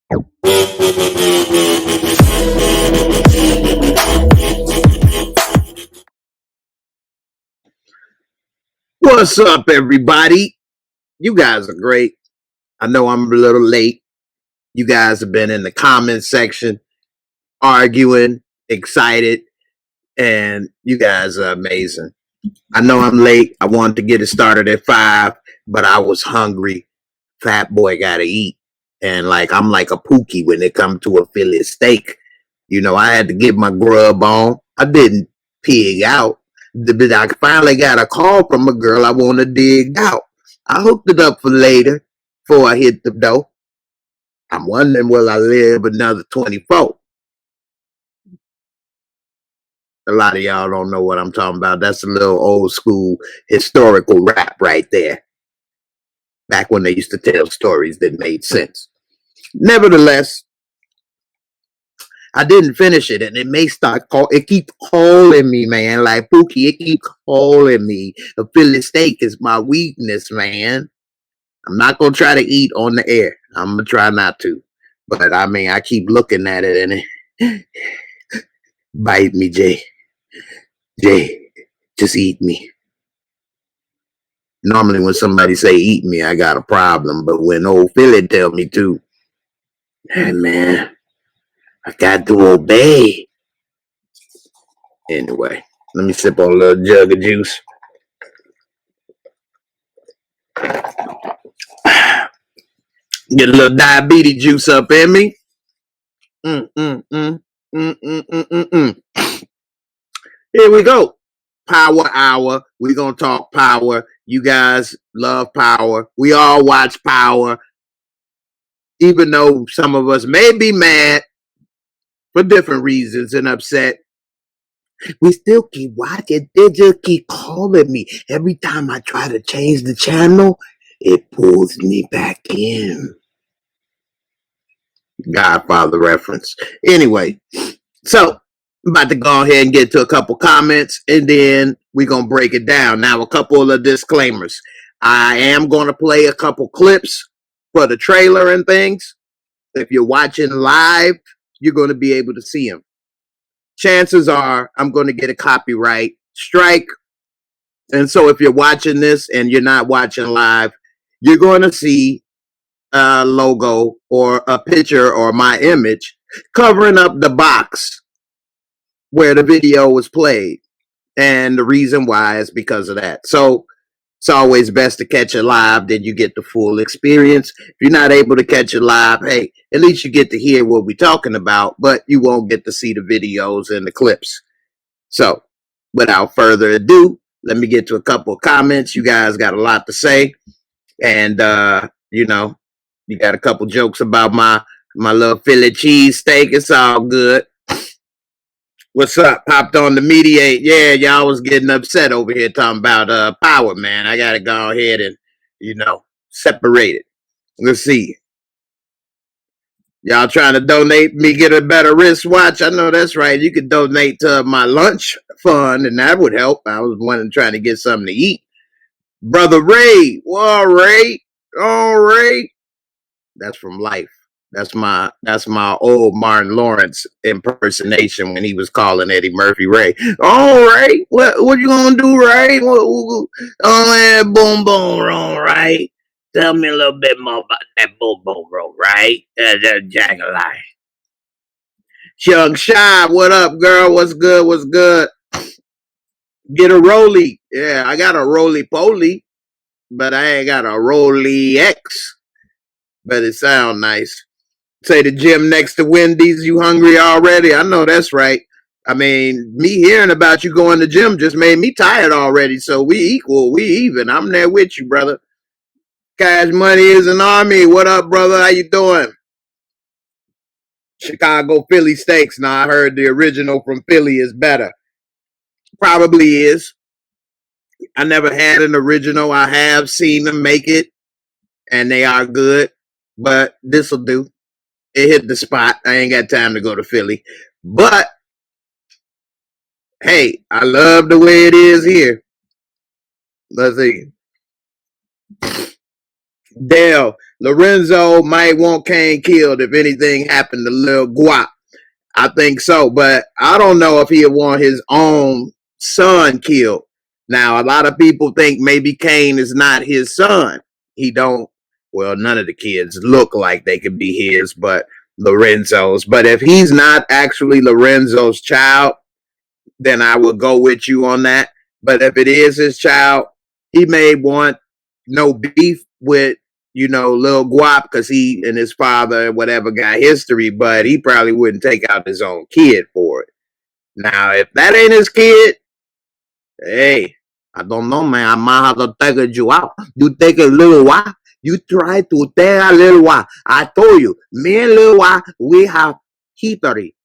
What's up, everybody? You guys are great. I know I'm a little late. You guys have been in the comments section arguing, excited, and you guys are amazing. I know I'm late. I wanted to get it started at 5, but I was hungry. Fat boy gotta eat. And I'm like a Pookie when it comes to a Philly steak. I had to get my grub on. I didn't pig out. But I finally got a call from a girl I want to dig out. I hooked it up for later before I hit the door. I'm wondering, will I live another 24? A lot of y'all don't know what I'm talking about. That's a little old school historical rap right there. Back when they used to tell stories that made sense. Nevertheless, I didn't finish it, and it may start call. It keep calling me, man. Like Pookie, it keep calling me. A Philly steak is my weakness, man. I'm not gonna try to eat on the air. I'm gonna try not to, but I mean, I keep looking at it, and it bite me, Jay. Jay, just eat me. Normally, when somebody say eat me, I got a problem, but when old Philly tell me to, hey man, I got to obey. Anyway, let me sip on a little jug of juice. Get a little diabetes juice up in me. Here we go. Power Hour. We're going to talk power. You guys love power. We all watch power. Even though some of us may be mad for different reasons and upset, we still keep watching. They just keep calling me. Every time I try to change the channel, it pulls me back in. Godfather reference. Anyway, so I'm about to go ahead and get to a couple comments, and then we're going to break it down. Now, a couple of disclaimers. I am going to play a couple clips for the trailer and things. If you're watching live, you're going to be able to see them. Chances are I'm going to get a copyright strike. And so if you're watching this and you're not watching live, you're going to see a logo or a picture or my image covering up the box where the video was played. And the reason why is because of that. So it's always best to catch it live, then you get the full experience. If you're not able to catch it live, hey, at least you get to hear what we're talking about, but you won't get to see the videos and the clips. So without further ado, let me get to a couple of comments. You guys got a lot to say. And, you got a couple jokes about my little Philly cheese steak. It's all good. What's up? Popped on the mediate. Yeah, y'all was getting upset over here talking about power, man. I gotta go ahead and, separate it. Let's see. Y'all trying to donate me get a better wristwatch? I know that's right. You could donate to my lunch fund, and that would help. I was wanting trying to get something to eat. Brother Ray. Whoa, Ray. Oh, Ray. That's from Life. That's my old Martin Lawrence impersonation when he was calling Eddie Murphy Ray. Oh, Ray, what you gonna do, Ray? Oh, man, boom, boom, wrong, Ray. Tell me a little bit more about that boom, boom, roll, right? That Jagalai. Young Shy, what up, girl? What's good? What's good? Get a Rolly. Yeah, I got a Roly Poly, but I ain't got a Roly X. But it sound nice. Say the gym next to Wendy's, you hungry already? I know that's right. I mean, me hearing about you going to the gym just made me tired already. So we equal, we even. I'm there with you, brother. Cash Money is an army. What up, brother? How you doing? Chicago Philly steaks. Now, I heard the original from Philly is better. Probably is. I never had an original. I have seen them make it, and they are good. But this will do. It hit the spot. I ain't got time to go to Philly. But, hey, I love the way it is here. Let's see. Dale, Lorenzo might want Kane killed if anything happened to Lil Guap. I think so, but I don't know if he'd want his own son killed. Now, a lot of people think maybe Kane is not his son. He don't, well, none of the kids look like they could be his, but Lorenzo's. But if he's not actually Lorenzo's child, then I will go with you on that. But if it is his child, he may want no beef with, Lil Guap because he and his father, whatever, got history, but he probably wouldn't take out his own kid for it. Now, if that ain't his kid, hey, I don't know, man. I might have to take you out. You take a little while. You try to take a little while. I told you, me and Lil Wah, we have history.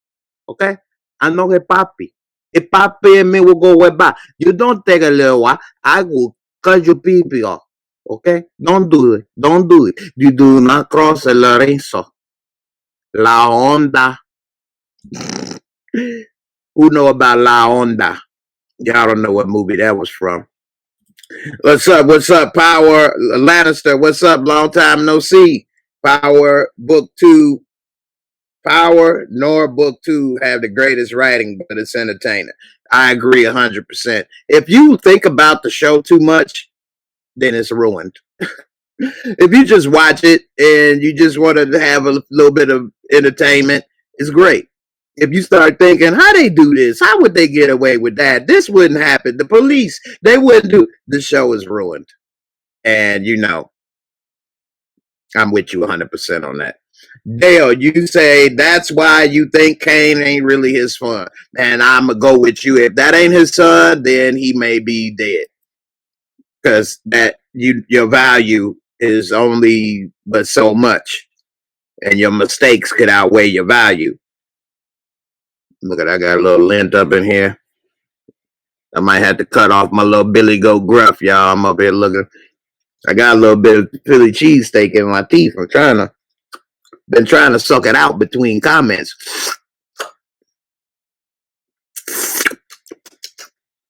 Okay? I know a papi. A papi and me will go way back. You don't take a little while. I will cut your pee off. Okay? Don't do it. Don't do it. You do not cross el Lorenzo. La Onda. Who know about La Onda? Y'all don't know what movie that was from. What's up? What's up, Power Lannister? What's up? Long time no see. Power Book 2. Power nor Book 2 have the greatest writing, but it's entertaining. I agree 100%. If you think about the show too much, then it's ruined. If you just watch it and you just want to have a little bit of entertainment, it's great. If you start thinking, how they do this? How would they get away with that? This wouldn't happen. The police, they wouldn't do. The show is ruined. And I'm with you 100% on that. Dale, you say that's why you think Kane ain't really his son. And I'm going to go with you. If that ain't his son, then he may be dead. Because your value is only but so much. And your mistakes could outweigh your value. Look at, I got a little lint up in here. I might have to cut off my little Billy Goat Gruff, y'all. I'm up here looking. I got a little bit of Philly cheesesteak in my teeth. Been trying to suck it out between comments.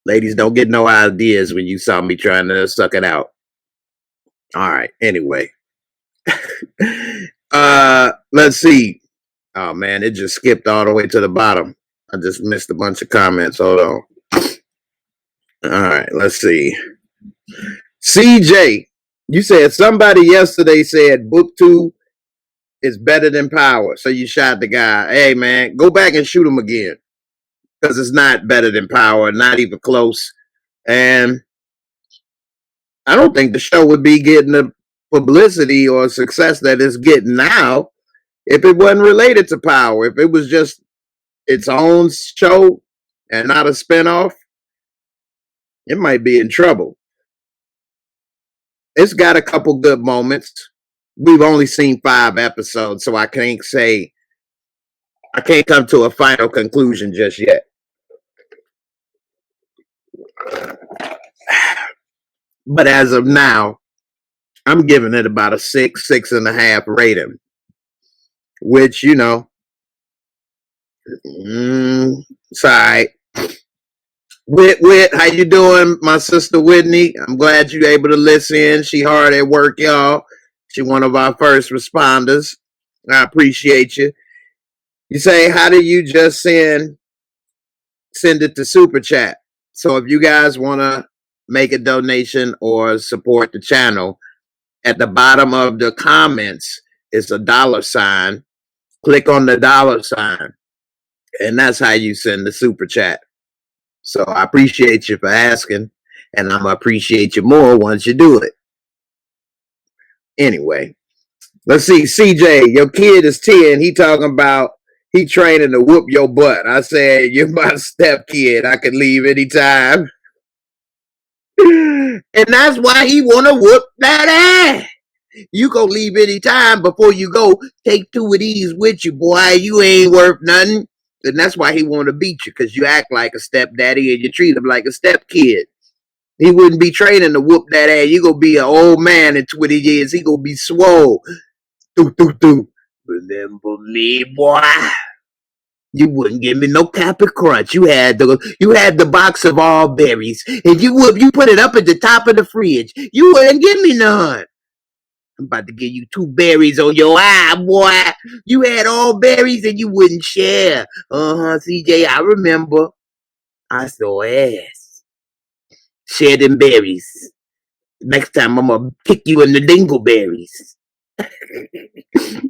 Ladies, don't get no ideas when you saw me trying to suck it out. All right. Anyway. Let's see. Oh, man, it just skipped all the way to the bottom. I just missed a bunch of comments. Hold on. All right, let's see. CJ, you said somebody yesterday said Book 2 is better than Power, so you shot the guy. Hey, man, go back and shoot him again because it's not better than Power, not even close. And I don't think the show would be getting the publicity or success that it's getting now if it wasn't related to Power. If it was just its own show and not a spinoff, it might be in trouble. It's got a couple good moments. We've only seen 5 episodes, so I can't come to a final conclusion just yet. But as of now, I'm giving it about a 6.5 rating, which, it's all right. Whit, how you doing, my sister Whitney? I'm glad you're able to listen. She hard at work, y'all. She one of our first responders. I appreciate you. You say, how do you just send it to Super Chat? So if you guys want to make a donation or support the channel, at the bottom of the comments is a $sign. Click on the $sign. And that's how you send the Super Chat. So I appreciate you for asking, and I'm going to appreciate you more once you do it. Anyway, let's see. CJ, your kid is 10. He talking about he training to whoop your butt. I said, you're my step kid. I can leave anytime. And that's why he want to whoop that ass. You go leave anytime before you go take 2 of these with you, boy. You ain't worth nothing. And that's why he want to beat you, because you act like a stepdaddy and you treat him like a step kid. He wouldn't be training to whoop that ass. You gonna be an old man in 20 years. He gonna be swole. Remember me, boy. You wouldn't give me no Cap'n Crunch. You had the box of all berries, and you put it up at the top of the fridge. You wouldn't give me none. I'm about to give you 2 berries on your eye, boy. You had all berries and you wouldn't share. CJ, I remember. I saw ass. Share them berries. Next time I'm gonna kick you in the dingleberries.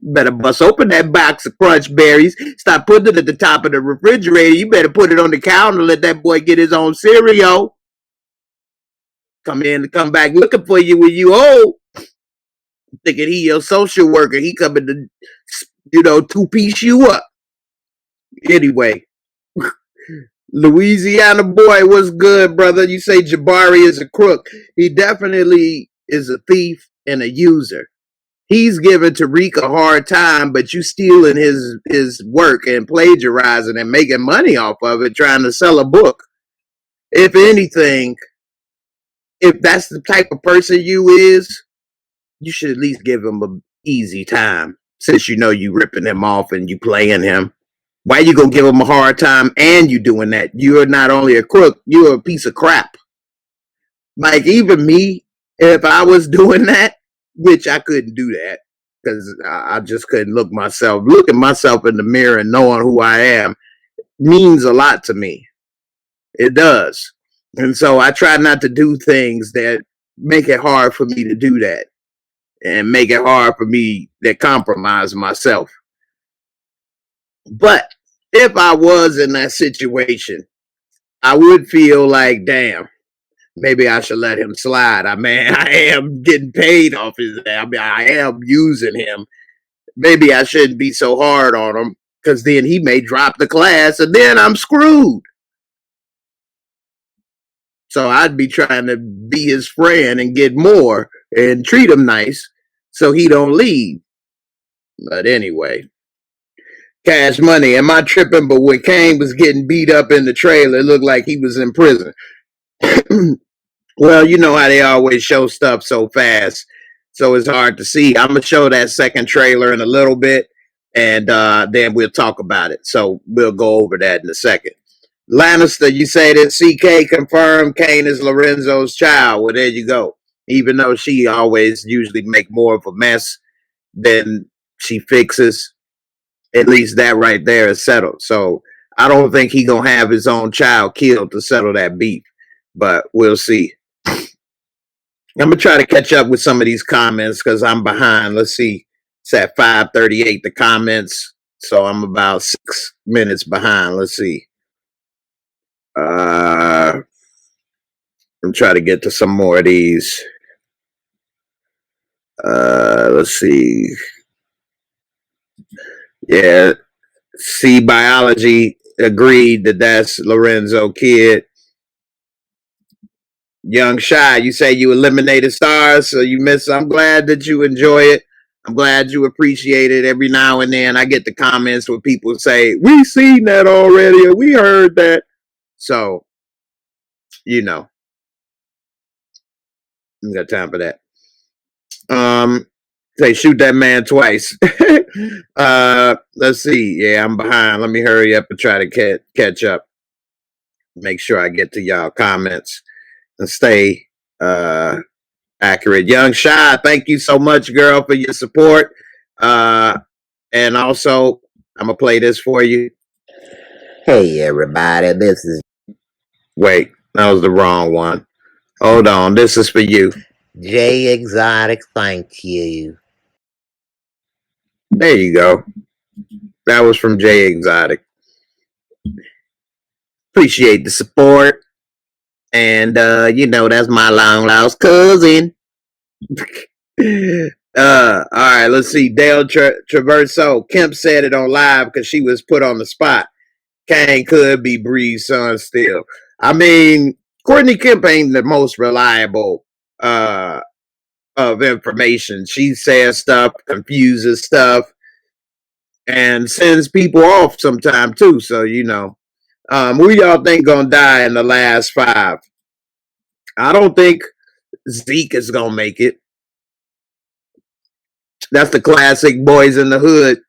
Better bust open that box of crunch berries. Stop putting it at the top of the refrigerator. You better put it on the counter. Let that boy get his own cereal. Come back looking for you when you old. Thinking he your social worker. He coming to, 2-piece you up. Anyway, Louisiana boy, what's good, brother? You say Jabari is a crook. He definitely is a thief and a user. He's giving Tariq a hard time, but you stealing his work and plagiarizing and making money off of it, trying to sell a book. If anything, if that's the type of person you is, you should at least give him an easy time, since you know you ripping him off and you playing him. Why you gonna give him a hard time and you doing that? You're not only a crook, you're a piece of crap. Like, even me, if I was doing that, which I couldn't do that, because I just couldn't look at myself in the mirror and knowing who I am means a lot to me. It does. And so I try not to do things that make it hard for me to do that and make it hard for me to compromise myself. But if I was in that situation, I would feel like, damn, maybe I should let him slide. I mean, I am getting paid off his. I am using him. Maybe I shouldn't be so hard on him, because then he may drop the class and then I'm screwed. So I'd be trying to be his friend and get more and treat him nice so he don't leave. But anyway, Cash Money, am I tripping? But when Kane was getting beat up in the trailer, it looked like he was in prison. Well, you know how they always show stuff so fast, so it's hard to see. I'm gonna show that second trailer in a little bit, and then we'll talk about it. So we'll go over that in a second. Lannister, you say that CK confirmed Kane is Lorenzo's child. Well, there you go. Even though she always usually make more of a mess than she fixes, at least that right there is settled. So I don't think he gonna have his own child killed to settle that beef, but we'll see. I'm gonna try to catch up with some of these comments because I'm behind. Let's see, it's at 5:38. The comments, so I'm about 6 minutes behind. Let's see. I'm trying to get to some more of these. Let's see. Yeah, C Biology agreed that that's Lorenzo Kid. Young Shy, you say you eliminated stars, so you miss. I'm glad that you enjoy it. I'm glad you appreciate it. Every now and then I get the comments where people say, we seen that already, or we heard that. So, you know, you got time for that. Say shoot that man twice. Let's see. Yeah, I'm behind. Let me hurry up and try to catch up. Make sure I get to y'all comments and stay accurate. Young Shy, thank you so much, girl, for your support. And also, I'm gonna play this for you. Hey everybody, this is. Wait, that was the wrong one. Hold on, this is for you. Jay Exotic, thank you. There you go. That was from Jay Exotic. Appreciate the support. And that's my long lost cousin. All right, let's see. Dale Traverso. Kemp said it on live because she was put on the spot. Kane could be Bree's son still. I mean, Courtney Kemp ain't the most reliable of information. She says stuff, confuses stuff, and sends people off sometime too. So, who y'all think gonna die in the last 5? I don't think Zeke is gonna make it. That's the classic boys in the hood.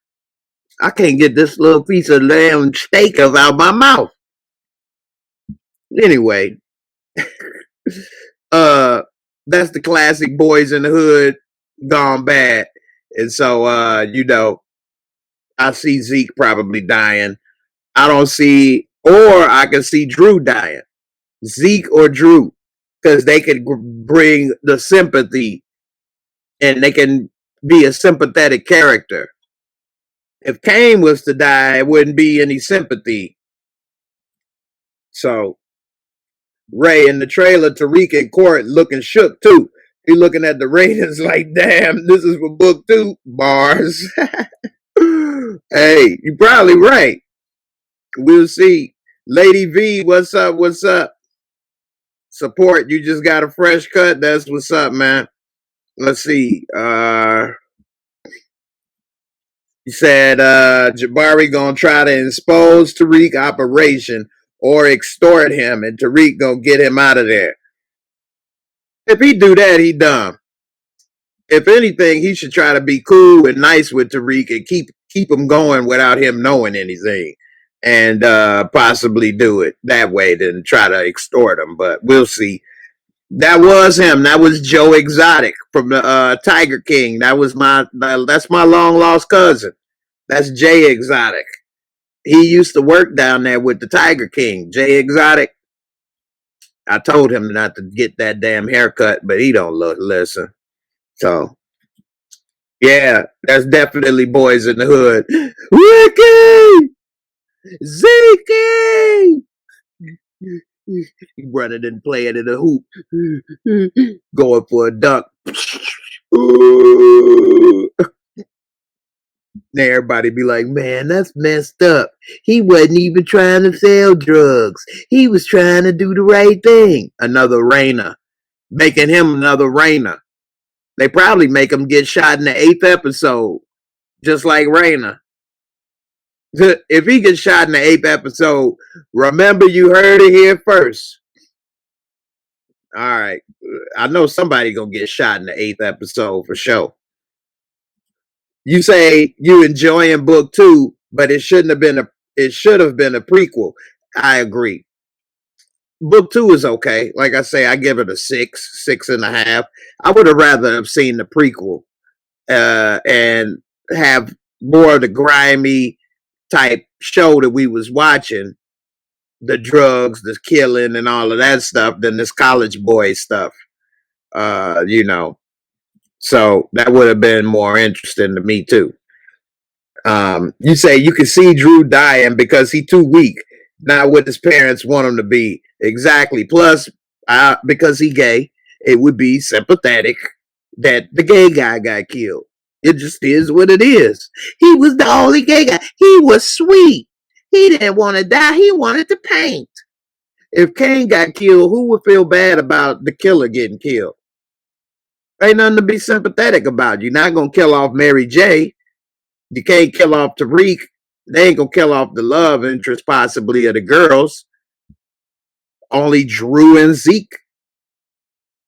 I can't get this little piece of lamb steak out my mouth. Anyway, that's the classic boys in the hood gone bad. And so I see Zeke probably dying. I don't see, or I can see Drew dying. Zeke or Drew, because they could bring the sympathy and they can be a sympathetic character. If Kane was to die, it wouldn't be any sympathy. So Ray in the trailer, Tariq in court looking shook too. He looking at the ratings like, damn, this is for book 2 bars. Hey, you're probably right. We'll see. Lady V, what's up? What's up? Support, you just got a fresh cut. That's what's up, man. Let's see. He said Jabari gonna try to expose Tariq operation or extort him, and Tariq gonna get him out of there. If he do that, he dumb. If anything, he should try to be cool and nice with Tariq and keep him going without him knowing anything, and possibly do it that way than try to extort him. But we'll see. That was him. That was Joe Exotic from the Tiger King. That's my long lost cousin. That's Jay Exotic. He used to work down there with the Tiger King, Jay Exotic. I told him not to get that damn haircut, but he don't listen. So, yeah, that's definitely Boys in the Hood. Ricky! Zeke! Running and playing in the hoop. Going for a dunk. Everybody be like, man, that's messed up. He wasn't even trying to sell drugs. He was trying to do the right thing. Another Raina. Making him another Raina. They probably make him get shot in the 8th episode. Just like Raina. If he gets shot in the 8th episode, remember you heard it here first. All right. I know somebody gonna get shot in the 8th episode for sure. You say you enjoying book 2, but it should have been a prequel. I agree. Book 2 is okay. Like I say, I give it a 6.5. I would have rather have seen the prequel and have more of the grimy type show that we was watching, the drugs, the killing, and all of that stuff, than this college boy stuff. So that would have been more interesting to me too. You say you can see Drew dying because he's too weak, not what his parents want him to be. Exactly. Plus, because he gay, it would be sympathetic that the gay guy got killed. It just is what it is. He was the only gay guy. He was sweet. He didn't want to die. He wanted to paint. If Kane got killed, who would feel bad about the killer getting killed? Ain't nothing to be sympathetic about. You're not going to kill off Mary J. You can't kill off Tariq. They ain't going to kill off the love interest possibly of the girls. Only Drew and Zeke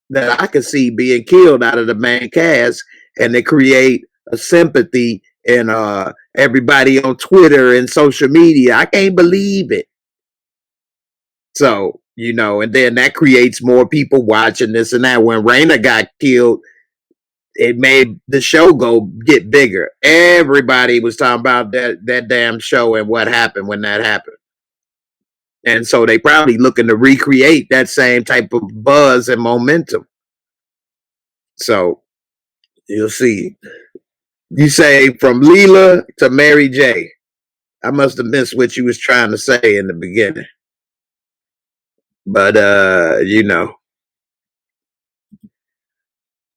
that I could see being killed out of the main cast, and they create a sympathy in everybody on Twitter and social media. I can't believe it. So, and then that creates more people watching this and that. When Raina got killed, it made the show get bigger. Everybody was talking about that damn show and what happened when that happened. And so they probably looking to recreate that same type of buzz and momentum. So you'll see. You say from Leela to Mary J. I must have missed what you was trying to say in the beginning. But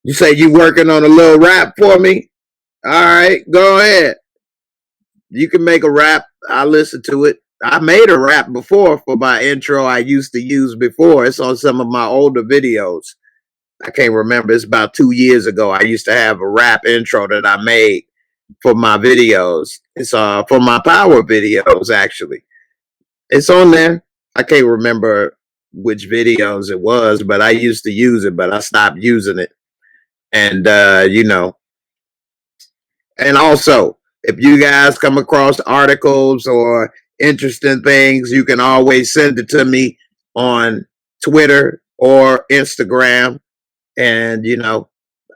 you say you working on a little rap for me? All right, go ahead. You can make a rap. I'll listen to it. I made a rap before for my intro I used to use before. It's on some of my older videos. I can't remember. It's about 2 years ago. I used to have a rap intro that I made for my videos. It's for my power videos, actually. It's on there. I can't remember which videos it was, but I used to use it, but I stopped using it. And, and also, if you guys come across articles or interesting things, you can always send it to me on Twitter or Instagram. And,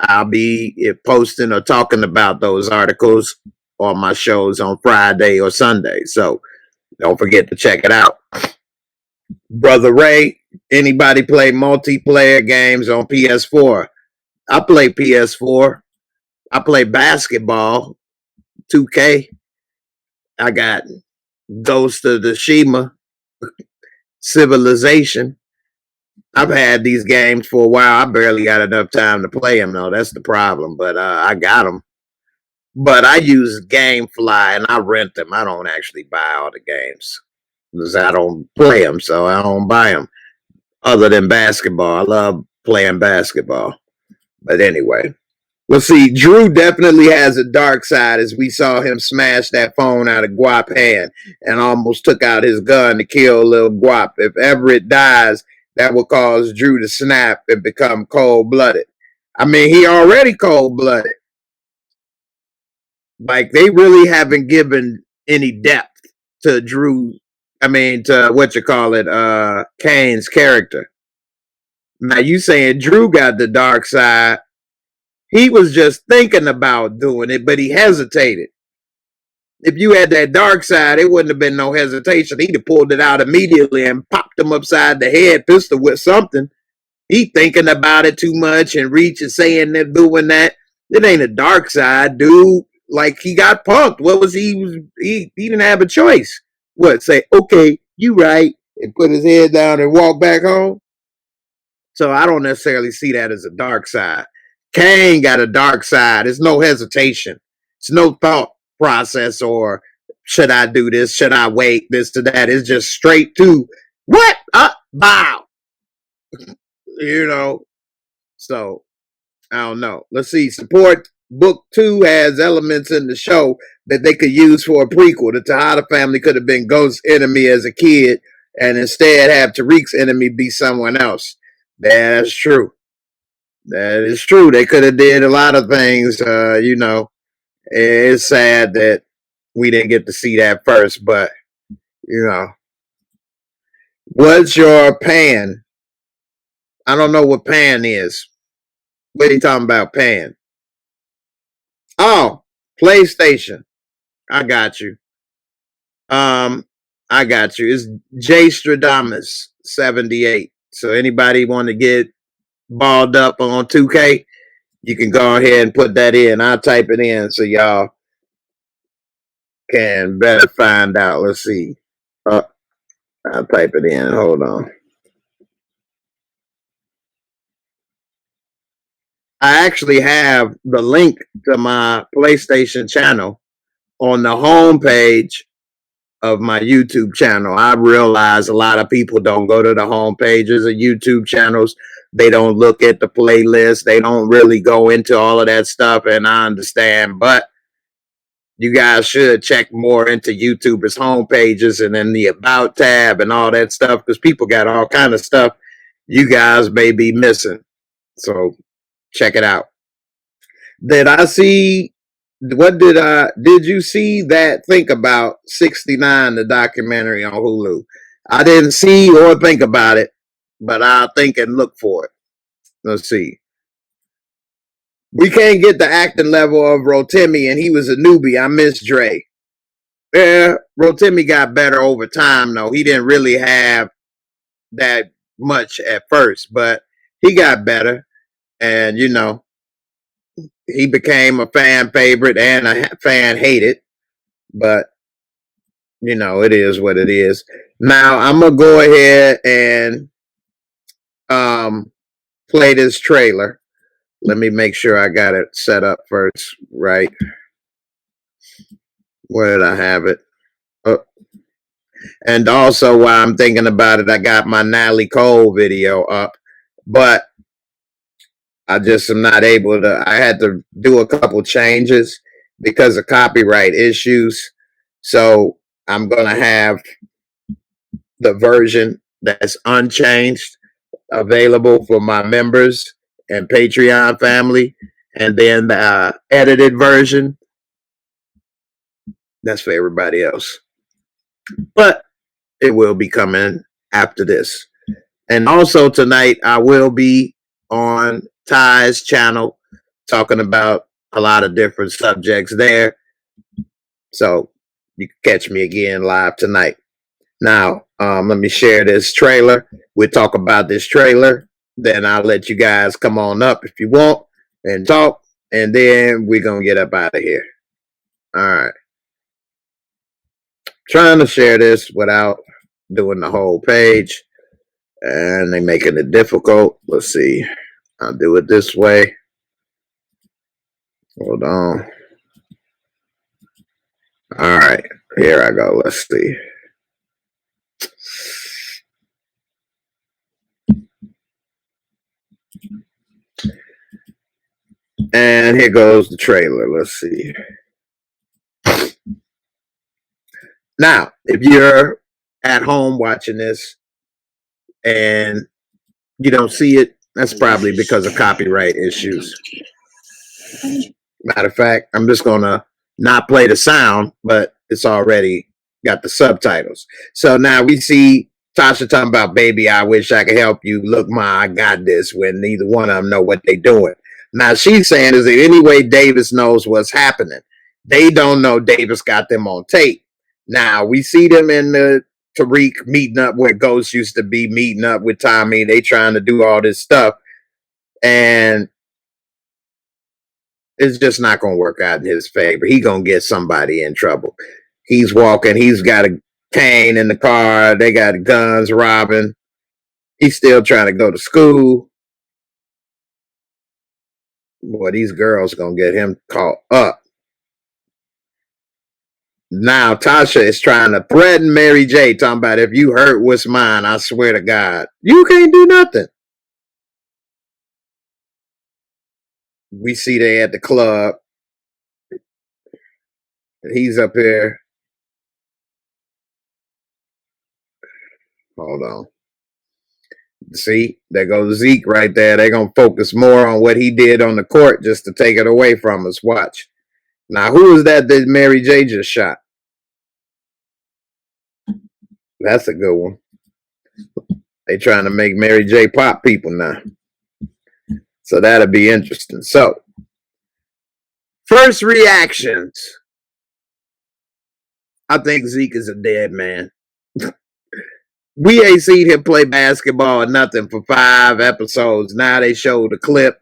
I'll be posting or talking about those articles on my shows on Friday or Sunday. So don't forget to check it out. Brother Ray, anybody play multiplayer games on PS4? I play PS4. I play basketball, 2K. I got Ghost of Tsushima, Civilization. I've had these games for a while. I barely got enough time to play them, though. That's the problem. But I got them. But I use GameFly and I rent them. I don't actually buy all the games because I don't play them, so I don't buy them. Other than basketball, I love playing basketball. But anyway, let's see. Drew definitely has a dark side, as we saw him smash that phone out of Guap's hand and almost took out his gun to kill little Guap. If Everett dies, that will cause Drew to snap and become cold-blooded. I mean, he already cold-blooded. Like, they really haven't given any depth to Drew. I mean, to what you call it, Kane's character. Now, you saying Drew got the dark side. He was just thinking about doing it, but he hesitated. If you had that dark side, it wouldn't have been no hesitation. He'd have pulled it out immediately and popped him upside the head, pistol with something. He thinking about it too much and reaching, saying they're doing that. It ain't a dark side, dude. Like, he got punked. What was he didn't have a choice. What, say, okay, you right, and put his head down and walk back home? So I don't necessarily see that as a dark side. Kane got a dark side. There's no hesitation. It's no thought process or should I do this? Should I wait? This to that. It's just straight to what? Bow. You know. So I don't know. Let's see. Support book 2 has elements in the show that they could use for a prequel. The Tejada family could have been Ghost's enemy as a kid and instead have Tariq's enemy be someone else. That's true. That is true. They could have did a lot of things. You know, it's sad that we didn't get to see that first, but you know, what's your pan? I don't know what pan is. What are you talking about, pan? Oh, PlayStation. I got you. I got you. It's J Stradamus 78. So anybody want to get balled up on 2K, you can go ahead and put that in. I'll type it in so y'all can better find out. Let's see. I'll type it in. Hold on. I actually have the link to my PlayStation channel on the home page of my YouTube channel. I realize a lot of people don't go to the home pages of YouTube channels. They don't look at the playlist. They don't really go into all of that stuff, and I understand, but you guys should check more into YouTubers' home pages and then the About tab and all that stuff, because people got all kind of stuff you guys may be missing. So check it out. Did I see, did you see that Think About 69, the documentary on Hulu? I didn't see or think about it, but I'll think and look for it. Let's see. We can't get the acting level of Rotimi, and he was a newbie. I miss Dre. Yeah, Rotimi got better over time, though. He didn't really have that much at first, but he got better. And, you know, he became a fan favorite and a fan hated. But, you know, it is what it is. Now, I'm going to go ahead and play this trailer. Let me make sure I got it set up first, right? Where did I have it? Oh. And also, while I'm thinking about it, I got my Natalie Cole video up, but I just am not able to. I had to do a couple changes because of copyright issues. So I'm going to have the version that's unchanged available for my members and Patreon family, and then the edited version that's for everybody else. But it will be coming after this. And also tonight I will be on Ty's channel talking about a lot of different subjects there. So you can catch me again live tonight. Now, let me share this trailer. We'll talk about this trailer. Then I'll let you guys come on up if you want and talk. And then we're going to get up out of here. All right. Trying to share this without doing the whole page. And they're making it difficult. Let's see. I'll do it this way. Hold on. All right. Here I go. Let's see. And here goes the trailer. Let's see. Now, if you're at home watching this and you don't see it, that's probably because of copyright issues. Matter of fact, I'm just going to not play the sound, but it's already got the subtitles. So now we see Tasha talking about, baby, I wish I could help you. Look, Ma, I got this, when neither one of them know what they're doing. Now she's saying, is there any way Davis knows what's happening? They don't know Davis got them on tape. Now we see them in the Tariq meeting up where Ghost used to be, meeting up with Tommy. They trying to do all this stuff. And it's just not going to work out in his favor. He going to get somebody in trouble. He's walking. He's got a cane in the car. They got guns, robbing. He's still trying to go to school. Boy, these girls going to get him caught up. Now Tasha is trying to threaten Mary J, talking about, if you hurt what's mine, I swear to God, you can't do nothing. We see they at the club. He's up here. Hold on. See, there goes Zeke right there. They're going to focus more on what he did on the court just to take it away from us. Watch. Now, who is that Mary J just shot? That's a good one. They trying to make Mary J pop people now. So that'll be interesting. So, first reactions. I think Zeke is a dead man. We ain't seen him play basketball or nothing for 5 episodes. Now they show the clip.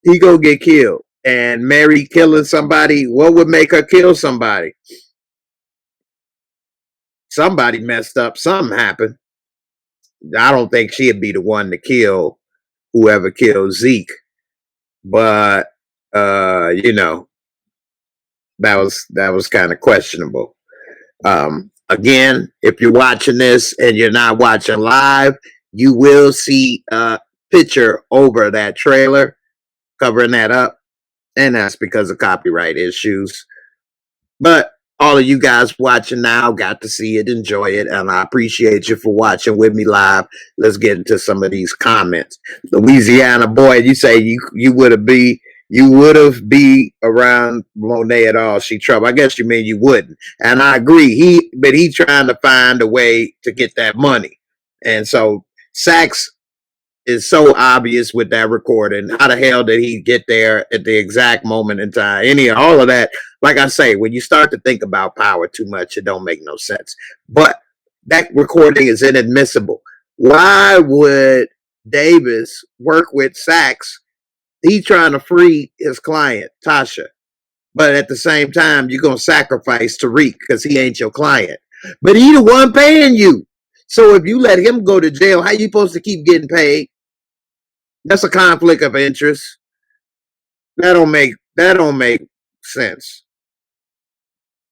He gonna get killed. And Mary killing somebody, what would make her kill somebody? Somebody messed up. Something happened. I don't think she'd be the one to kill whoever killed Zeke. But, you know, that was kind of questionable. Again, if you're watching this and you're not watching live, you will see a picture over that trailer covering that up. And that's because of copyright issues. But all of you guys watching now got to see it, enjoy it, and I appreciate you for watching with me live. Let's get into some of these comments. Louisiana boy, you say you would have be around Monet at all. She trouble. I guess you mean you wouldn't. And I agree. But he trying to find a way to get that money. And so Sachs is so obvious with that recording. How the hell did he get there at the exact moment in time? All of that. Like I say, when you start to think about power too much, it don't make no sense. But that recording is inadmissible. Why would Davis work with Sachs? He's trying to free his client, Tasha. But at the same time, you're going to sacrifice Tariq because he ain't your client. But he the one paying you. So if you let him go to jail, how you supposed to keep getting paid? That's a conflict of interest. That don't make sense.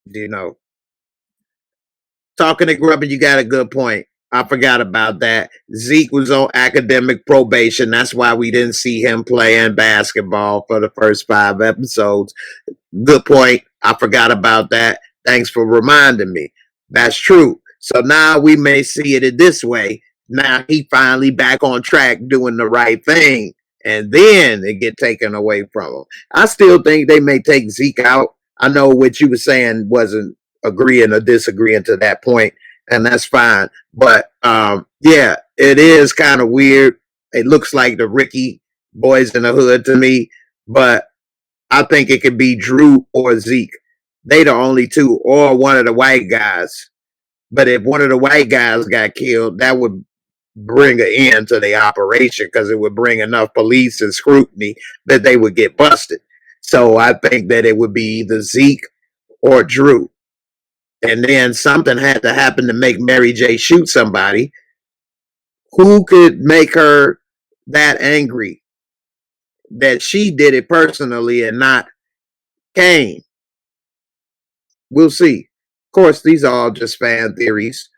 You know. Talking to Grubby, you got a good point. I forgot about that. Zeke was on academic probation. That's why we didn't see him playing basketball for the first 5 episodes. Good point. I forgot about that. Thanks for reminding me. That's true. So now we may see it this way. Now he finally back on track doing the right thing. And then it get taken away from him. I still think they may take Zeke out. I know what you were saying wasn't agreeing or disagreeing to that point. And that's fine. But yeah, it is kind of weird. It looks like the Ricky Boys in the Hood to me. but I think it could be Drew or Zeke. They the only two, or one of the white guys. But if one of the white guys got killed, that would bring an end to the operation because it would bring enough police and scrutiny that they would get busted. So I think that it would be either Zeke or Drew. And then something had to happen to make Mary J shoot somebody. Who could make her that angry that she did it personally and not Kane? We'll see. Of course, these are all just fan theories,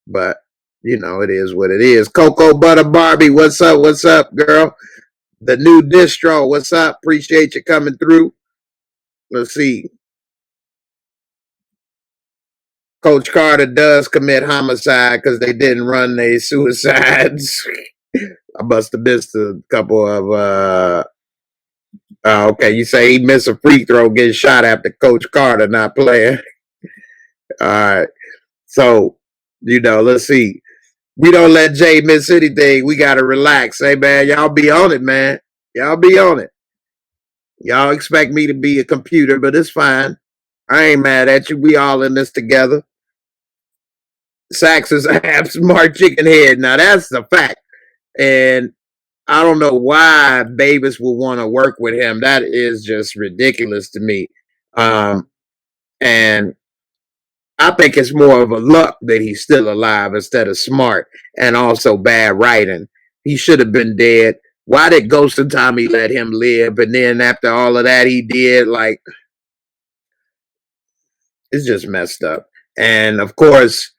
but you know, it is what it is. Cocoa Butter Barbie, what's up? What's up, girl? The new distro, what's up? Appreciate you coming through. Let's see. Coach Carter does commit homicide because they didn't run their suicides. I must have missed a couple of okay, you say he missed a free throw, getting shot after Coach Carter not playing. All right. So, you know, let's see. We don't let Jay miss anything. We gotta relax. Hey man, y'all be on it, man. Y'all be on it. Y'all expect me to be a computer, but it's fine. I ain't mad at you. We all in this together. Sax is a half smart chicken head. Now that's the fact. And I don't know why Davis would want to work with him. That is just ridiculous to me. And I think it's more of a luck that he's still alive instead of smart, and also bad writing. He should have been dead. Why did Ghost and Tommy let him live? And then after all of that, he did, like, it's just messed up. And of course,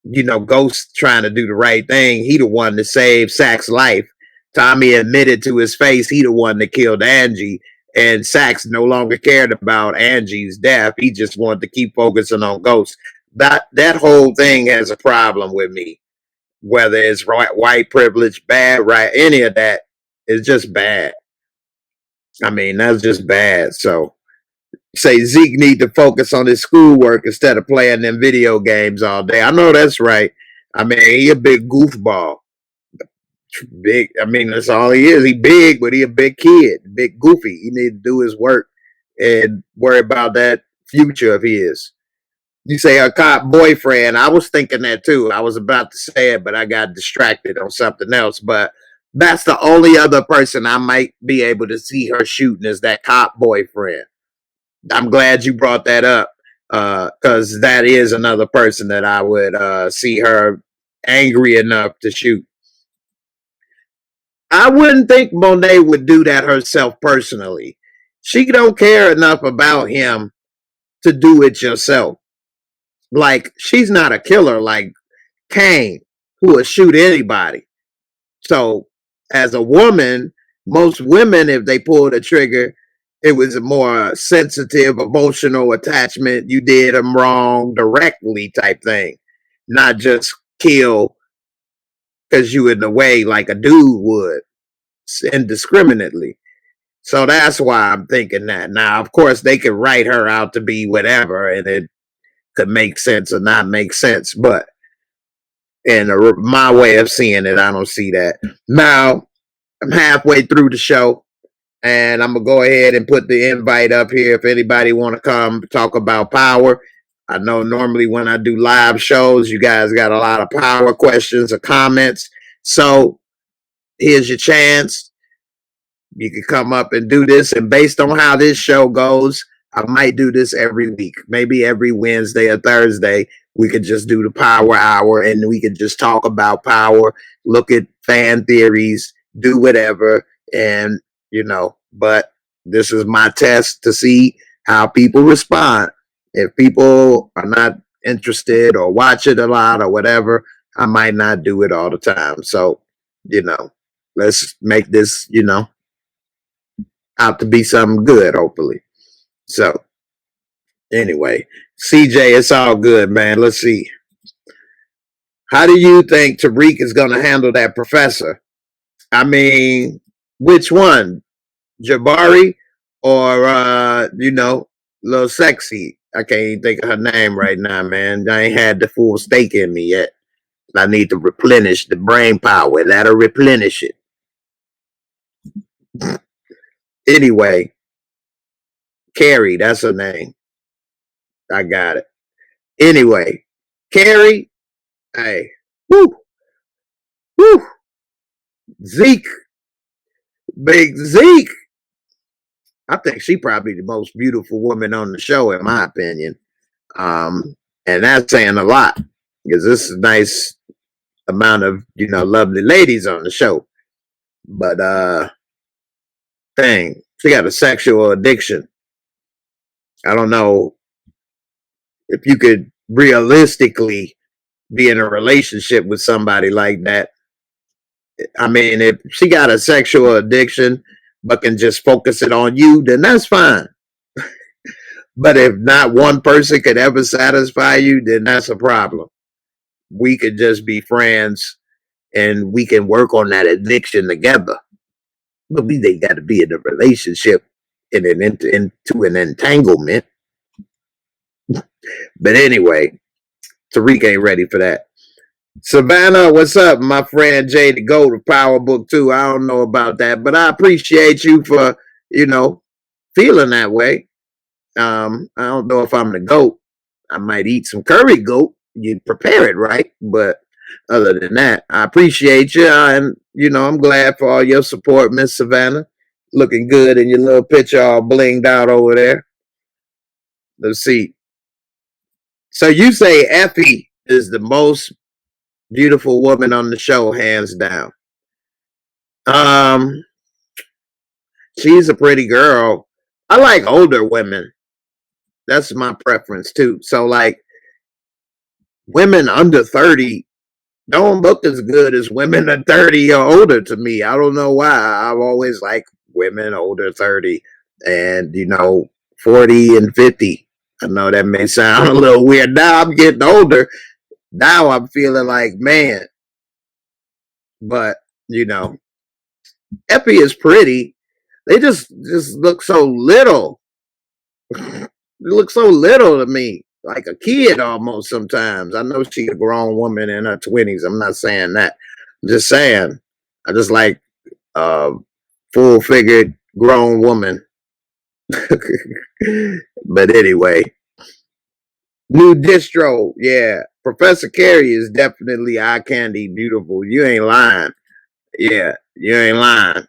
you know, Ghost trying to do the right thing. He the one to save Sax's life. Tommy admitted to his face he the one that killed Angie. And Sax no longer cared about Angie's death. He just wanted to keep focusing on Ghost. That whole thing has a problem with me. Whether it's white privilege, bad, right, any of that is just bad. I mean, that's just bad. So say Zeke need to focus on his schoolwork instead of playing them video games all day. I know that's right. I mean, he a big goofball. Big. I mean, that's all he is. He big, but he a big kid, big goofy. He need to do his work and worry about that future of his. You say a cop boyfriend. I was thinking that too. I was about to say it, but I got distracted on something else. But that's the only other person I might be able to see her shooting is that cop boyfriend. I'm glad you brought that up because that is another person that I would see her angry enough to shoot. I wouldn't think Monet would do that herself personally. She don't care enough about him to do it yourself. Like, she's not a killer like Kane, who would shoot anybody. So, as a woman, most women, if they pull the trigger, it was a more sensitive, emotional attachment. You did them wrong directly type thing, not just kill because you in the way like a dude would indiscriminately. So that's why I'm thinking that. Now, of course, they could write her out to be whatever, and it could make sense or not make sense. But in my way of seeing it, I don't see that. Now, I'm halfway through the show, and I'm gonna go ahead and put the invite up here if anybody want to come talk about power. I know normally when I do live shows, you guys got a lot of power questions or comments. So here's your chance. You can come up and do this. And based on how this show goes, I might do this every week. Maybe every Wednesday or Thursday, we could just do the power hour and we could just talk about power, look at fan theories, do whatever. And, you know, but this is my test to see how people respond. If people are not interested or watch it a lot or whatever, I might not do it all the time. So, you know, let's make this, you know, out to be something good, hopefully. So, anyway, CJ, it's all good, man. Let's see. How do you think Tariq is going to handle that professor? I mean, which one? Jabari or, you know, little sexy? I can't even think of her name right now, man. I ain't had the full steak in me yet. I need to replenish the brain power. That'll replenish it. Anyway, Carrie, that's her name. I got it. Anyway, Carrie, hey, whoo, whoo, Zeke, big Zeke. I think she probably the most beautiful woman on the show, in my opinion. And that's saying a lot because this is a nice amount of lovely ladies on the show. But dang, she got a sexual addiction. I don't know if you could realistically be in a relationship with somebody like that. I mean, if she got a sexual addiction but can just focus it on you, then that's fine. But if not one person could ever satisfy you, then that's a problem. We could just be friends and we can work on that addiction together. But we they got to be in a relationship into an entanglement. But anyway, Tariq ain't ready for that. Savannah, what's up? My friend Jay to go to Power Book 2. I don't know about that, but I appreciate you for, feeling that way. I don't know if I'm the goat. I might eat some curry goat. You prepare it right, but other than that, I appreciate you, and I'm glad for all your support, Miss Savannah. Looking good in your little picture, all blinged out over there. Let's see. So you say Effie is the most beautiful woman on the show, hands down. Um, she's a pretty girl. I like older women. That's my preference too. So like women under 30 don't look as good as women at 30 or older to me. I don't know why. I've always liked women older 30 and 40 and 50. I know that may sound a little weird. Now I'm getting older. Now I'm feeling like man. But, Epi is pretty. They just look so little. They look so little to me. Like a kid almost sometimes. I know she's a grown woman in her 20s. I'm not saying that. I'm just saying. I just like a full figured grown woman. But anyway. New distro. Yeah. Professor Carey is definitely eye candy beautiful. You ain't lying. Yeah. You ain't lying.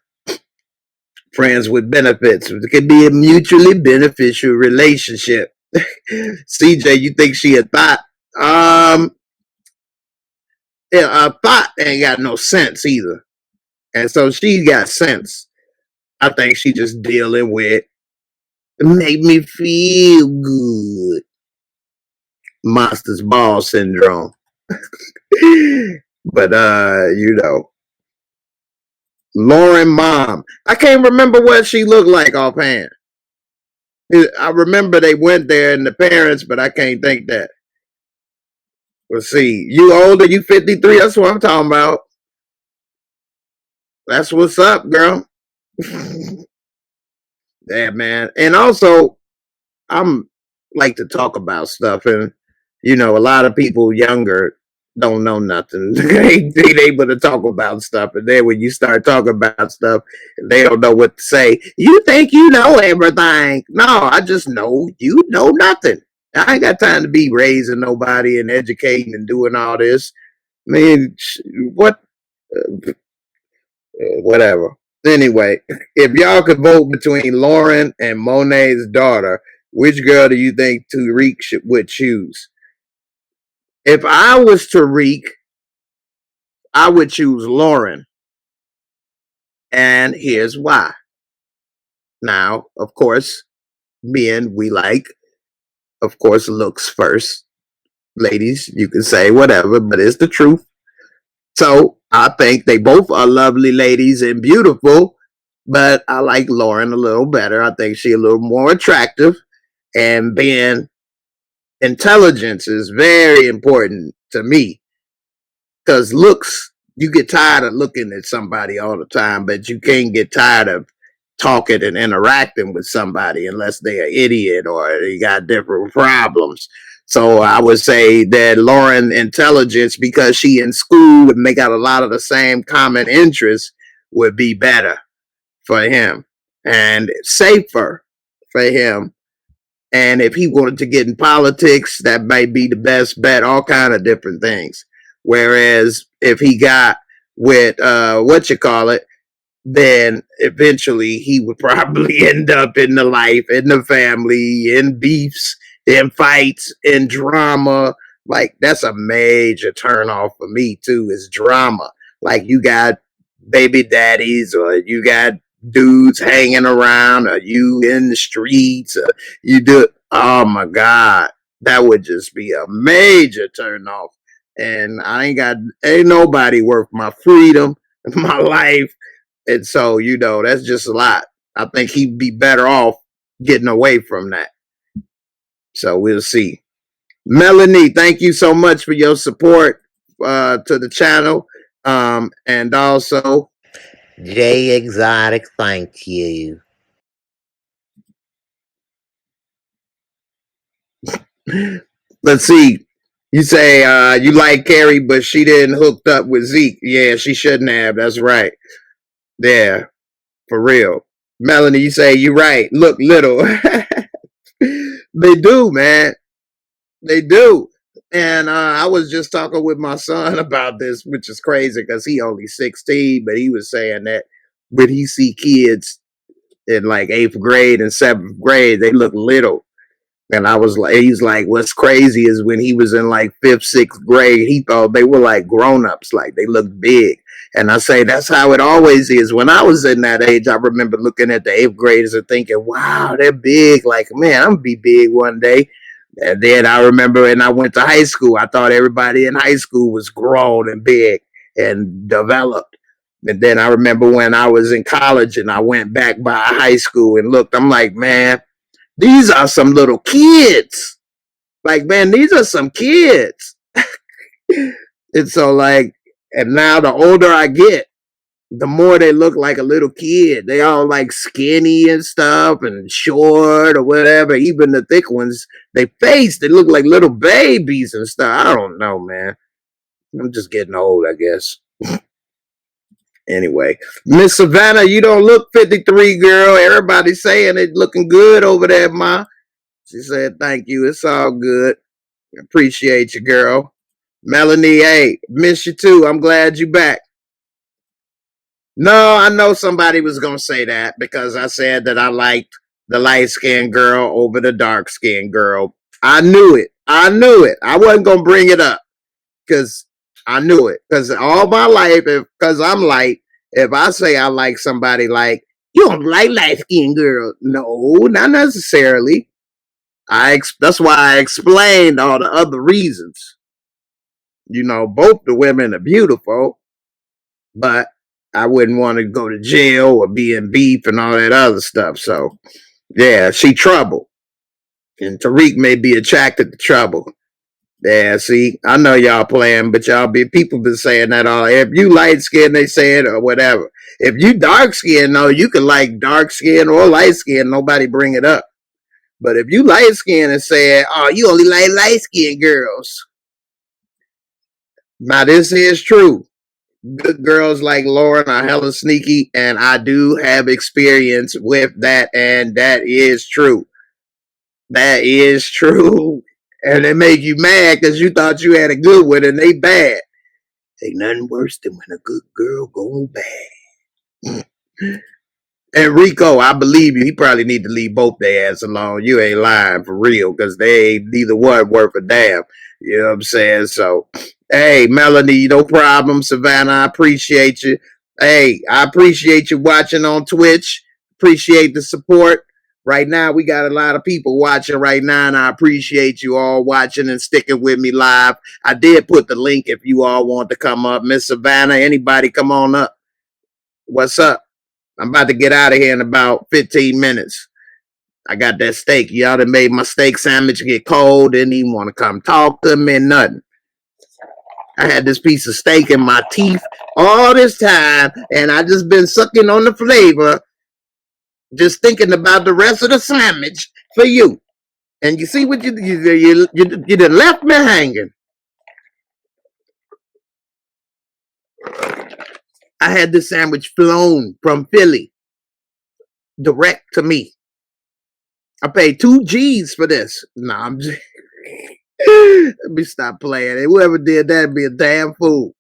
Friends with benefits. It could be a mutually beneficial relationship. CJ, you think she a thought? Yeah, a thought ain't got no sense either. And so she got sense. I think she just dealing with make me feel good. Monsters ball syndrome. But Lauren mom. I can't remember what she looked like offhand. I remember they went there and the parents, but I can't think that. Let's see. You older, you 53. That's what I'm talking about. That's what's up, girl. Yeah, man. And also, I'm like to talk about stuff, and a lot of people younger don't know nothing. They ain't able to talk about stuff, and then when you start talking about stuff, they don't know what to say. You think you know everything? No, I just know you know nothing. I ain't got time to be raising nobody and educating and doing all this. I mean, what? Whatever. Anyway, if y'all could vote between Lauren and Monet's daughter, which girl do you think Tariq would choose? If I was Tariq, I would choose Lauren. And here's why. Now, of course, men, we like, of course, looks first. Ladies, you can say whatever, but it's the truth. So I think they both are lovely ladies and beautiful, but I like Lauren a little better. I think she's a little more attractive, and being intelligence is very important to me because looks, you get tired of looking at somebody all the time, but you can't get tired of talking and interacting with somebody unless they're an idiot or they got different problems. So I would say that Lauren intelligence, because she in school and they got a lot of the same common interests, would be better for him. and safer for him. And if he wanted to get in politics, that might be the best bet, all kind of different things. Whereas if he got with what you call it, then eventually he would probably end up in the life, in the family, in beefs, in fights, in drama. Like that's a major turnoff for me too, is drama. Like you got baby daddies, or you got dudes hanging around, or you in the streets, or you do, oh my God, that would just be a major turnoff. And ain't nobody worth my freedom, my life. And so, that's just a lot. I think he'd be better off getting away from that. So we'll see. Melanie, thank you so much for your support to the channel. And also, J Exotic, thank you. let's see. You say you like Carrie, but she didn't hooked up with Zeke. Yeah, she shouldn't have. That's right. Yeah, for real. Melanie, you say you're right. Look little. They do, man. They do. And I was just talking with my son about this, which is crazy because he only 16, but he was saying that when he see kids in like 8th grade and 7th grade, they look little. And I was like, he's like, what's crazy is when he was in like 5th, 6th grade, he thought they were like grown-ups, like they looked big. And I say, that's how it always is. When I was in that age, I remember looking at the 8th graders and thinking, wow, they're big. Like, man, I'm gonna be big one day. And then I remember, and I went to high school, I thought everybody in high school was grown and big and developed. And then I remember when I was in college and I went back by high school and looked, I'm like, man, these are some little kids. Like, man, these are some kids. And so, like, and now the older I get, the more they look like a little kid. They all like skinny and stuff and short or whatever. Even the thick ones, they look like little babies and stuff. I don't know, man. I'm just getting old, I guess. Anyway, Miss Savannah, you don't look 53, girl. Everybody's saying it looking good over there, ma. She said, thank you. It's all good. Appreciate you, girl. Melanie, hey, miss you too. I'm glad you back. No, I know somebody was going to say that because I said that I liked the light skinned girl over the dark skinned girl. I knew it. I knew it. I wasn't going to bring it up because I knew it. Because all my life, because I'm light, if I say I like somebody, like, you don't like light skinned girl. No, not necessarily. That's why I explained all the other reasons. Both the women are beautiful, but I wouldn't want to go to jail or be in beef and all that other stuff. So, yeah, she trouble. And Tariq may be attracted to trouble. Yeah, see, I know y'all playing, but people been saying that all. If you light skin, they say it or whatever. If you dark skin, no, you can like dark skin or light skin. Nobody bring it up. But if you light skin and say, oh, you only like light skin girls. Now, this is true. Good girls like Lauren are hella sneaky, and I do have experience with that, and that is true. That is true. And it make you mad because you thought you had a good one and they bad. Ain't nothing worse than when a good girl go bad. And Rico, I believe you. He probably need to leave both their ass alone. You ain't lying for real, because they ain't neither one worth a damn. You know what I'm saying? So, hey, Melanie, no problem. Savannah, I appreciate you. Hey, I appreciate you watching on Twitch. Appreciate the support. Right now, we got a lot of people watching right now, and I appreciate you all watching and sticking with me live. I did put the link if you all want to come up. Miss Savannah, anybody come on up. What's up? I'm about to get out of here in about 15 minutes. I got that steak. Y'all done made my steak sandwich get cold. Didn't even want to come talk to me, nothing. I had this piece of steak in my teeth all this time, and I just been sucking on the flavor, just thinking about the rest of the sandwich for you. And you see what you done left me hanging. I had this sandwich flown from Philly. direct to me. I paid 2 G's for this. Nah, I'm just let me stop playing. Whoever did that be a damn fool.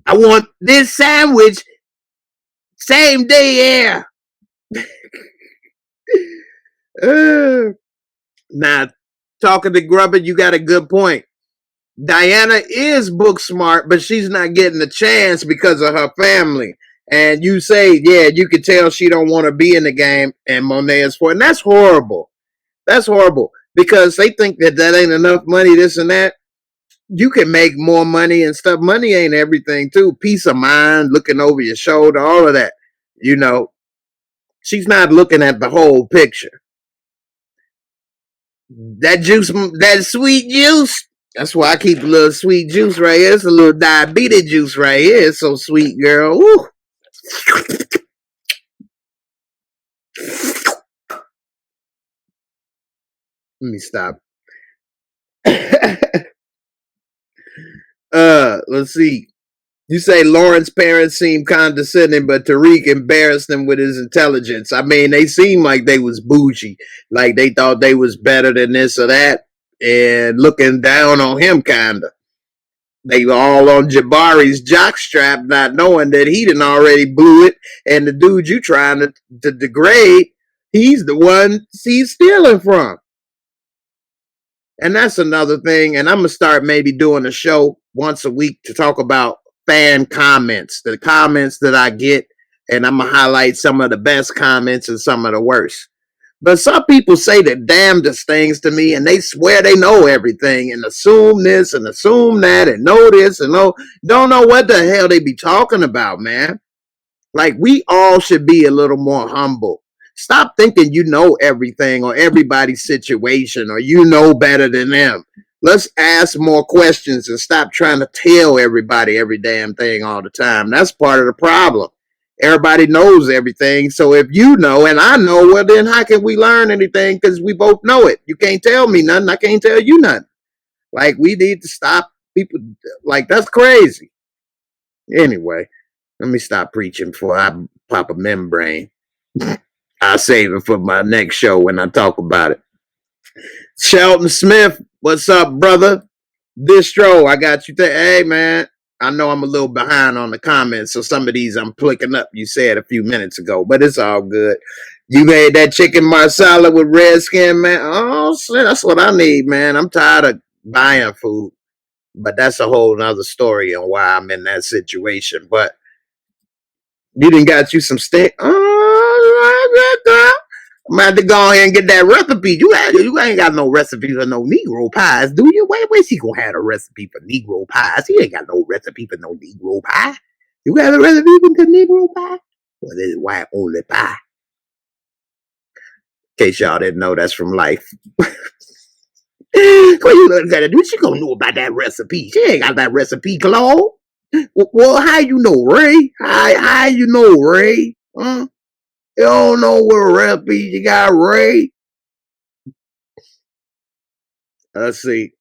I want this sandwich same day air. Now, talking to Grubber, you got a good point. Diana is book smart, but she's not getting a chance because of her family. And you say, yeah, you can tell she don't want to be in the game, and Monet is for it. And that's horrible. That's horrible because they think that that ain't enough money, this and that. You can make more money and stuff. Money ain't everything, too. Peace of mind, looking over your shoulder, all of that. You know, she's not looking at the whole picture. That juice, that sweet juice. That's why I keep a little sweet juice right here. It's a little diabetes juice right here. It's so sweet, girl. Woo. Let me stop. Let's see. You say Lauren's parents seem condescending, but Tariq embarrassed them with his intelligence. I mean, they seem like they was bougie, like they thought they was better than this or that, and looking down on him, kinda. They were all on Jabari's jockstrap, not knowing that he done already blew it, and the dude you trying to degrade, he's the one he's stealing from. And that's another thing. And I'm gonna start maybe doing a show once a week to talk about fan comments, the comments that I get, and I'm gonna highlight some of the best comments and some of the worst. But some people say the damnedest things to me, and they swear they know everything, and assume this and assume that, and know this and don't know what the hell they be talking about, man. Like, we all should be a little more humble. Stop thinking you know everything or everybody's situation or you know better than them. Let's ask more questions and stop trying to tell everybody every damn thing all the time. That's part of the problem. Everybody knows everything. So if you know and I know, well, then how can we learn anything? Because we both know it. You can't tell me nothing. I can't tell you nothing. Like, we need to stop people. Like, that's crazy. Anyway, let me stop preaching before I pop a membrane. I'll save it for my next show when I talk about it. Shelton Smith, what's up, brother? Distro, I got you there. Hey, man, I know I'm a little behind on the comments, so some of these I'm picking up you said a few minutes ago, but it's all good. You made that chicken marsala with red skin, man. Oh, shit, that's what I need, man. I'm tired of buying food, but that's a whole nother story on why I'm in that situation. But you done got you some steak. Oh, girl. I'm about to go ahead and get that recipe. You ain't got no recipe for no Negro pies, do you? Where's he gonna have a recipe for Negro pies? He ain't got no recipe for no Negro pie. You got a recipe for the Negro pie? Well, this is white only pie. In case y'all didn't know, that's from Life. Well, you look at it. What she gonna know about that recipe? She ain't got that recipe, Claude. Well, how you know, Ray? How you know, Ray? Huh? You don't know what recipe you got, Ray? Let's see.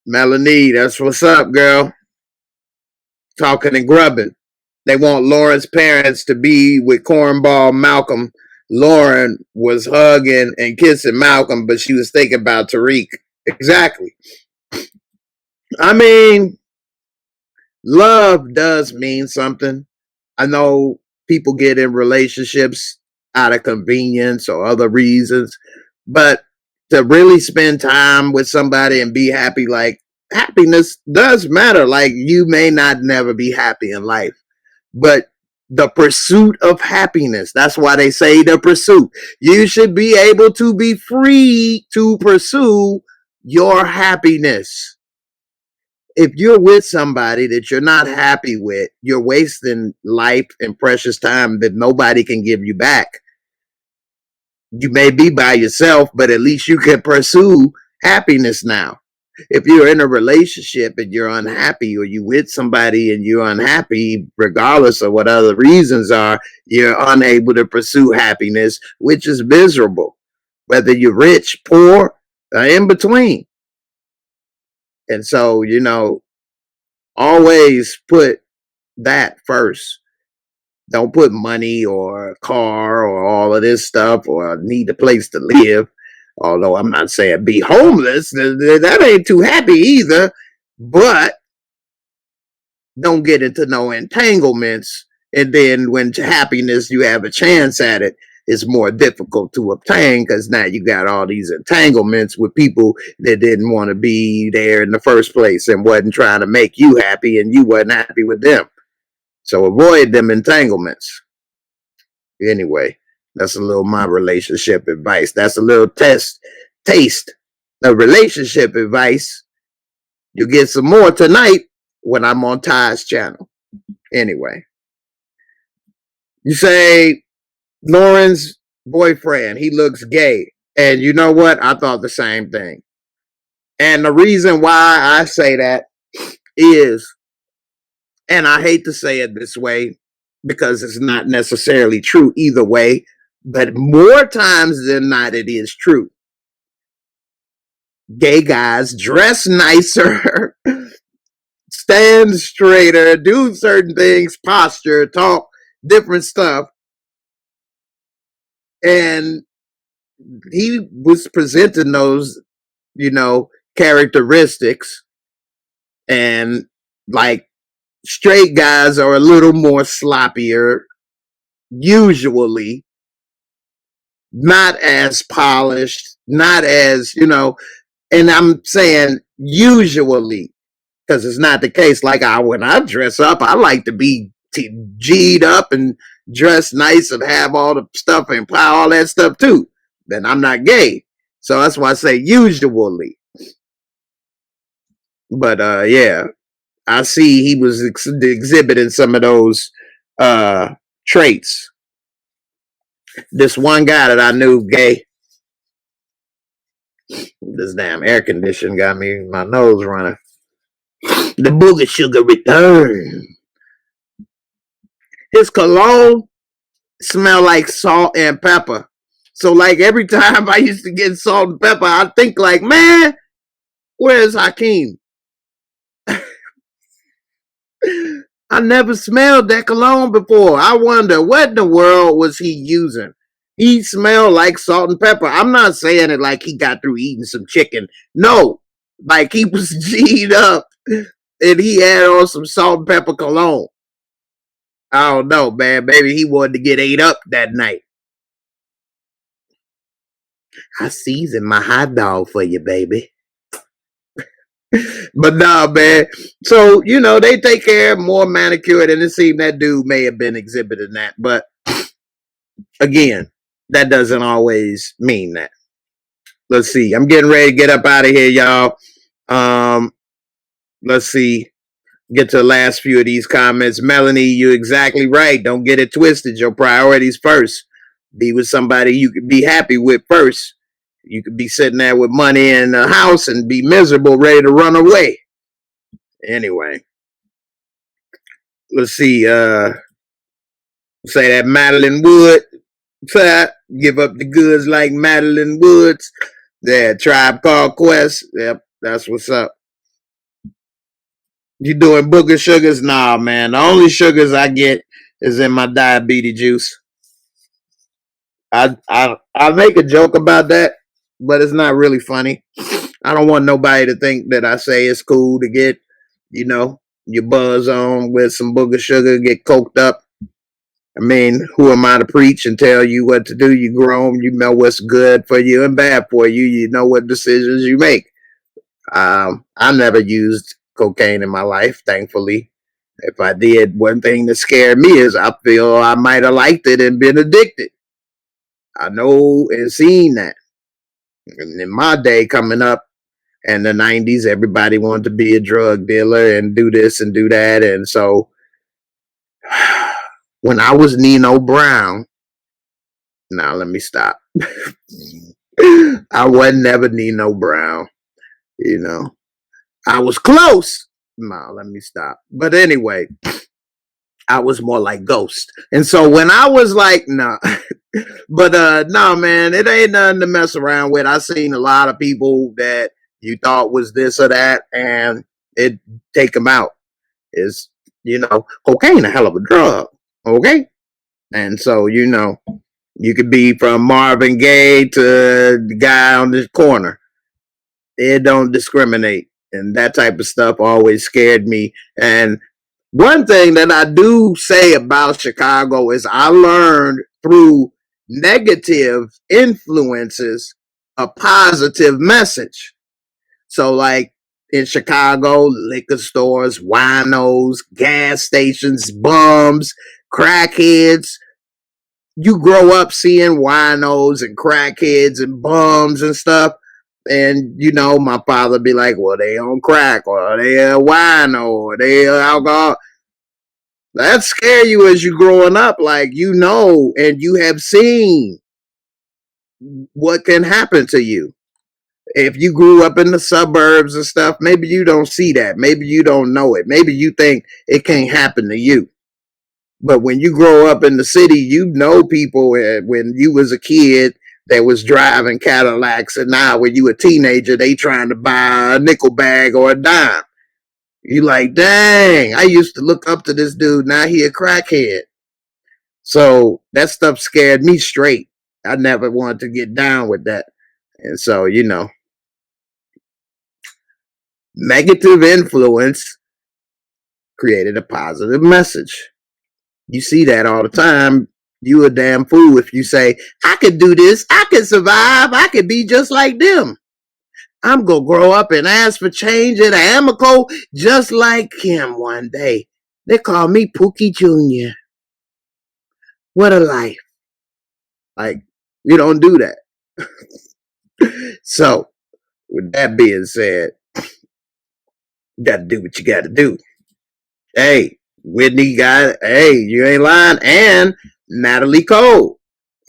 Melanie, that's what's up, girl. Talking and grubbing. They want Lauren's parents to be with Cornball Malcolm. Lauren was hugging and kissing Malcolm, but she was thinking about Tariq. Exactly. I mean, love does mean something. I know people get in relationships out of convenience or other reasons, but to really spend time with somebody and be happy, like, happiness does matter. Like, you may not never be happy in life, but the pursuit of happiness, that's why they say the pursuit. You should be able to be free to pursue your happiness. If you're with somebody that you're not happy with, you're wasting life and precious time that nobody can give you back. You may be by yourself, but at least you can pursue happiness now. If you're in a relationship and you're unhappy, or you with somebody and you're unhappy, regardless of what other reasons are, you're unable to pursue happiness, which is miserable, whether you're rich, poor, or in between. And so, always put that first. Don't put money or a car or all of this stuff or need a place to live. Although I'm not saying be homeless. That ain't too happy either. But don't get into no entanglements. And then when happiness, you have a chance at it, it's more difficult to obtain because now you got all these entanglements with people that didn't want to be there in the first place and wasn't trying to make you happy and you wasn't happy with them. So avoid them entanglements. Anyway, that's a little my relationship advice. That's a little taste of relationship advice. You'll get some more tonight when I'm on Ty's channel. Anyway, you say Lauren's boyfriend, he looks gay. And you know what? I thought the same thing. And the reason why I say that is, and I hate to say it this way because it's not necessarily true either way, but more times than not, it is true. Gay guys dress nicer, stand straighter, do certain things, posture, talk, different stuff. And he was presenting those, characteristics. And like straight guys are a little more sloppier, usually, not as polished, not as, and I'm saying usually, because it's not the case. Like when I dress up, I like to be G'd up and dress nice and have all the stuff and all that stuff too. Then I'm not gay. So that's why I say usually. But yeah, I see he was exhibiting some of those traits. This one guy that I knew gay, this damn air condition got me my nose running. The booger sugar return. His cologne smell like salt and pepper. So like every time I used to get salt and pepper, I think like, man, where's Hakeem? I never smelled that cologne before. I wonder what in the world was he using? He smelled like salt and pepper. I'm not saying it like he got through eating some chicken. No, like he was G'd up and he had on some salt and pepper cologne. I don't know, man. Maybe he wanted to get ate up that night. I seasoned my hot dog for you, baby. But nah, man. So, they take care of more manicured, and it seemed that dude may have been exhibiting that. But again, that doesn't always mean that. Let's see. I'm getting ready to get up out of here, y'all. Let's see. Get to the last few of these comments. Melanie, you're exactly right. Don't get it twisted. Your priorities first. Be with somebody you can be happy with first. You could be sitting there with money in a house and be miserable, ready to run away. Anyway, let's see. Say that Madeline Wood. Give up the goods like Madeline Woods. Yeah, Tribe Called Quest. Yep, that's what's up. You doing booger sugars? Nah, man. The only sugars I get is in my diabetes juice. I make a joke about that, but it's not really funny. I don't want nobody to think that I say it's cool to get, your buzz on with some booger sugar, get coked up. I mean, who am I to preach and tell you what to do? You grown, you know what's good for you and bad for you. You know what decisions you make. I never used cocaine in my life, thankfully. If I did, one thing that scared me is I feel I might have liked it and been addicted. I know and seen that. And in my day coming up in the 90s, everybody wanted to be a drug dealer and do this and do that. And so when I was Nino Brown, now let me stop. I wasn't never Nino Brown, I was close. No, let me stop. But anyway, I was more like Ghost. And so when I was like, nah, but no, man, it ain't nothing to mess around with. I seen a lot of people that you thought was this or that, and it take them out. Is cocaine a hell of a drug? Okay, And so, you know, you could be from Marvin Gaye to the guy on the corner. It don't discriminate. And that type of stuff always scared me. And one thing that I do say about Chicago is I learned through negative influences a positive message. So, like in Chicago, liquor stores, winos, gas stations, bums, crackheads. You grow up seeing winos and crackheads and bums and stuff. And, you know, my father be like, well, they on crack or they a wino or they alcohol. That scare you as you growing up. Like, you know, and you have seen what can happen to you. If you grew up in the suburbs and stuff, maybe you don't see that. Maybe you don't know it. Maybe you think it can't happen to you. But when you grow up in the city, you know people when you was a kid that was driving Cadillacs, and now when you a teenager, they trying to buy a nickel bag or a dime. You like, dang, I used to look up to this dude. Now he a crackhead. So that stuff scared me straight. I never wanted to get down with that. And so, you know, negative influence created a positive message. You see that all the time. You a damn fool if you say, I could do this, I could survive, I could be just like them. I'm gonna grow up and ask for change at Amico just like him one day. They call me Pookie Jr. What a life. Like, you don't do that. So, with that being said, you gotta do what you gotta do. Hey, Whitney got, hey, you ain't lying. And Natalie Cole.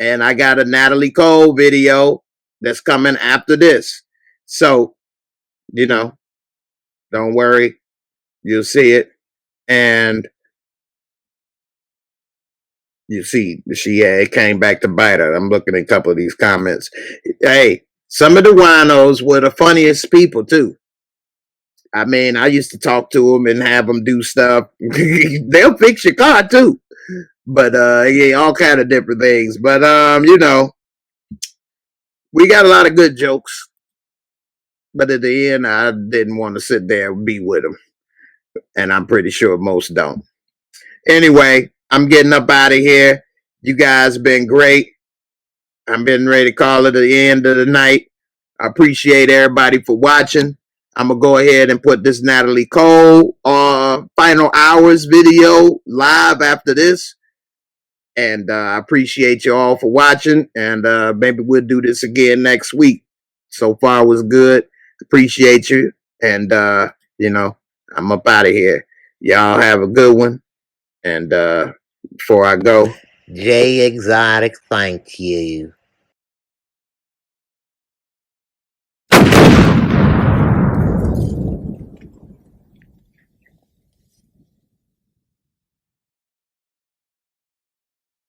And I got a Natalie Cole video that's coming after this. So, you know, don't worry. You'll see it. And you see, it came back to bite her. I'm looking at a couple of these comments. Hey, some of the winos were the funniest people, too. I mean, I used to talk to them and have them do stuff. They'll fix your car, too. But yeah, all kind of different things. But you know, we got a lot of good jokes. But at the end, I didn't want to sit there and be with them. And I'm pretty sure most don't. Anyway, I'm getting up out of here. You guys been great. I'm getting ready to call it the end of the night. I appreciate everybody for watching. I'm going to go ahead and put this Natalie Cole final hours video live after this. And I appreciate you all for watching. And maybe we'll do this again next week. So far was good. Appreciate you. And, you know, I'm up out of here. Y'all have a good one. And before I go, Jay Exotic, thank you.